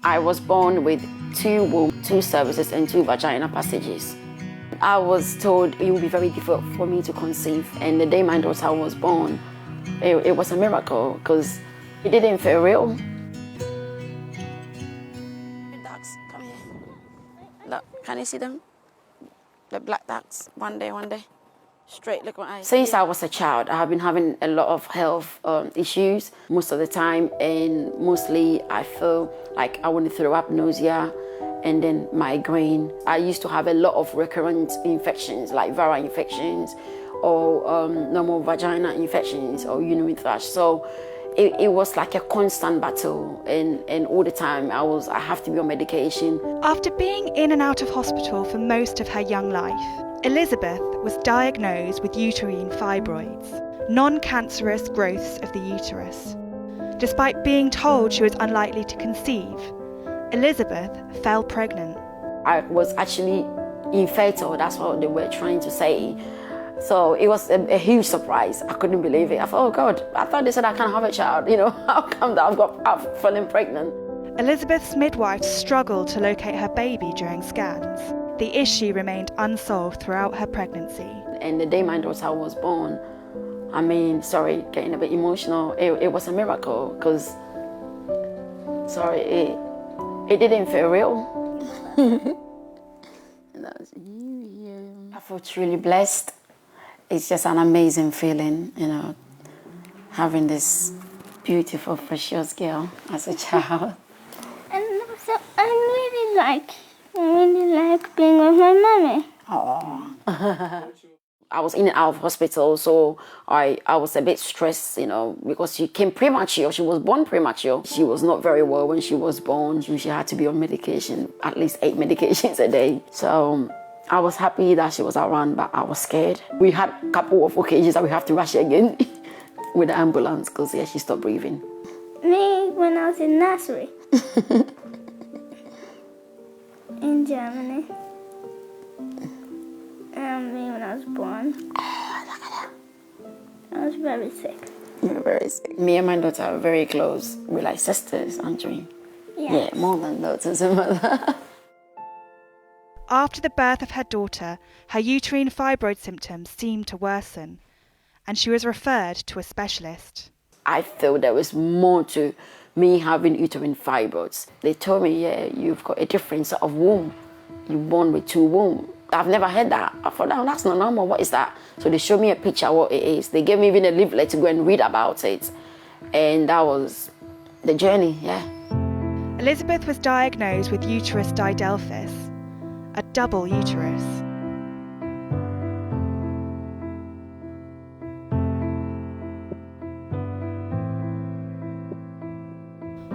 I was born with 2 womb, 2 cervices, and 2 vaginal passages. I was told it would be very difficult for me to conceive, and the day my daughter was born, it was a miracle because it didn't feel real. Ducks, come here. Look, can you see them? The black ducks, one day. Straight, look at my eyes. Since I was a child, I have been having a lot of health issues most of the time, and mostly I feel like I want to throw up, nausea, and then migraine. I used to have a lot of recurrent infections, like viral infections, or normal vaginal infections, or urinary thrush. So it was like a constant battle, and all the time I have to be on medication. After being in and out of hospital for most of her young life, Elizabeth was diagnosed with uterine fibroids, non-cancerous growths of the uterus. Despite being told she was unlikely to conceive, Elizabeth fell pregnant. I was actually infertile, that's what they were trying to say. So it was a huge surprise. I couldn't believe it. I thought, oh God, I thought they said I can't have a child. How come that I've fallen pregnant? Elizabeth's midwife struggled to locate her baby during scans. The issue remained unsolved throughout her pregnancy. And the day my daughter was born, getting a bit emotional, it was a miracle because, it didn't feel real. I felt really blessed. It's just an amazing feeling, having this beautiful, precious girl as a child. And also, I really like being with my mommy. Oh. I was in and out of hospital, so I was a bit stressed, because she came premature. She was born premature. She was not very well when she was born. She had to be on medication, at least 8 medications a day. So I was happy that she was around, but I was scared. We had a couple of occasions that we have to rush again with the ambulance because she stopped breathing. Me, when I was in nursery. In Germany. And me when I was born. Oh, look at that. I was very sick. You were very sick. Me and my daughter are very close. We're like sisters, aren't we? Yes. Yeah, more than daughters and mother. After the birth of her daughter, her uterine fibroid symptoms seemed to worsen, and she was referred to a specialist. I feel there was more to me having uterine fibroids. They told me, you've got a different sort of womb. You're born with 2 wombs. I've never heard that. I thought, no, that's not normal. What is that? So they showed me a picture of what it is. They gave me even a leaflet to go and read about it. And that was the journey, yeah. Elizabeth was diagnosed with uterus didelphys, a double uterus.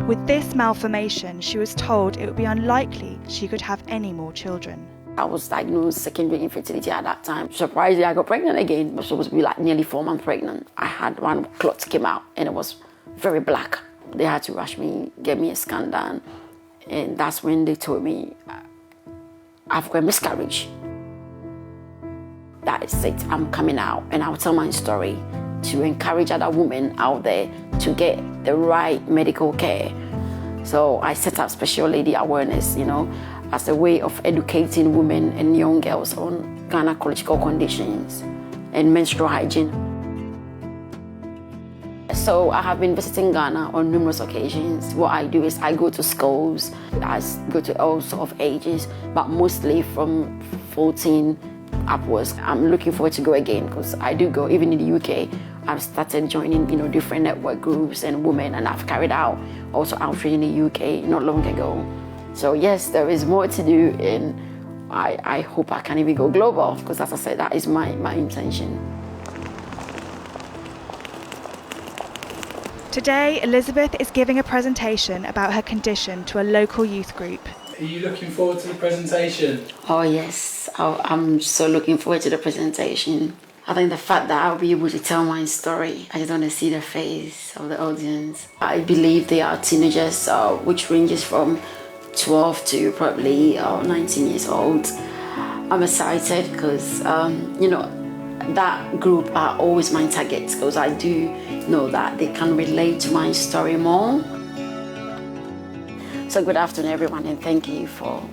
With this malformation, she was told it would be unlikely she could have any more children. I was diagnosed secondary infertility at that time. Surprisingly, I got pregnant again. I was supposed to be like nearly 4 months pregnant. I had one clot came out and it was very black. They had to rush me, get me a scan done. And that's when they told me I've got a miscarriage. That is it, I'm coming out. And I'll tell my story to encourage other women out there to get the right medical care. So I set up special lady awareness, as a way of educating women and young girls on gynecological conditions and menstrual hygiene. So I have been visiting Ghana on numerous occasions. What I do is I go to schools, I go to all sorts of ages, but mostly from 14 upwards. I'm looking forward to go again because I do go, even in the UK. I've started joining, different network groups and women, and I've carried out also outreach in the UK not long ago. So yes, there is more to do, and I hope I can even go global because, as I said, that is my intention. Today, Elizabeth is giving a presentation about her condition to a local youth group. Are you looking forward to the presentation? Oh yes, I'm so looking forward to the presentation. I think the fact that I'll be able to tell my story, I just want to see the face of the audience. I believe they are teenagers, which ranges from 12 to probably 19 years old. I'm excited because, that group are always my targets because I do know that they can relate to my story more. So good afternoon, everyone, and thank you for,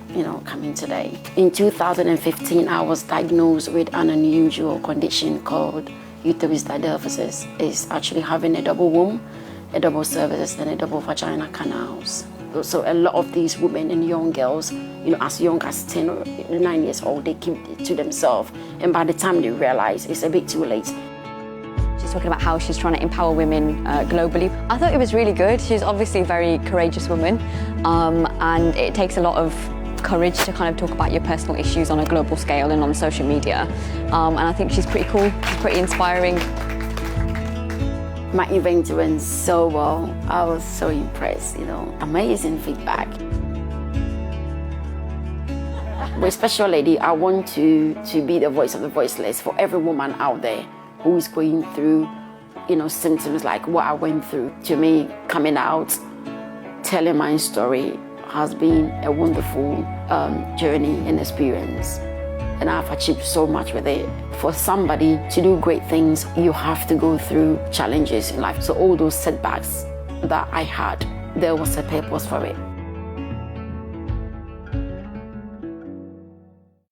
coming today. In 2015, I was diagnosed with an unusual condition called uterus didelphisis. It's actually having a double womb, a double cervix, and a double vagina canals. So a lot of these women and young girls, as young as 10 or 9 years old, they keep it to themselves. And by the time they realize, it's a bit too late. She's talking about how she's trying to empower women globally. I thought it was really good. She's obviously a very courageous woman, and it takes a lot of courage to kind of talk about your personal issues on a global scale and on social media. And I think she's pretty cool, she's pretty inspiring. My event went so well. I was so impressed, amazing feedback. With Special Lady, I want to be the voice of the voiceless for every woman out there who is going through, symptoms like what I went through. To me, coming out, telling my story has been a wonderful journey and experience. And I've achieved so much with it. For somebody to do great things, you have to go through challenges in life. So all those setbacks that I had, there was a purpose for it.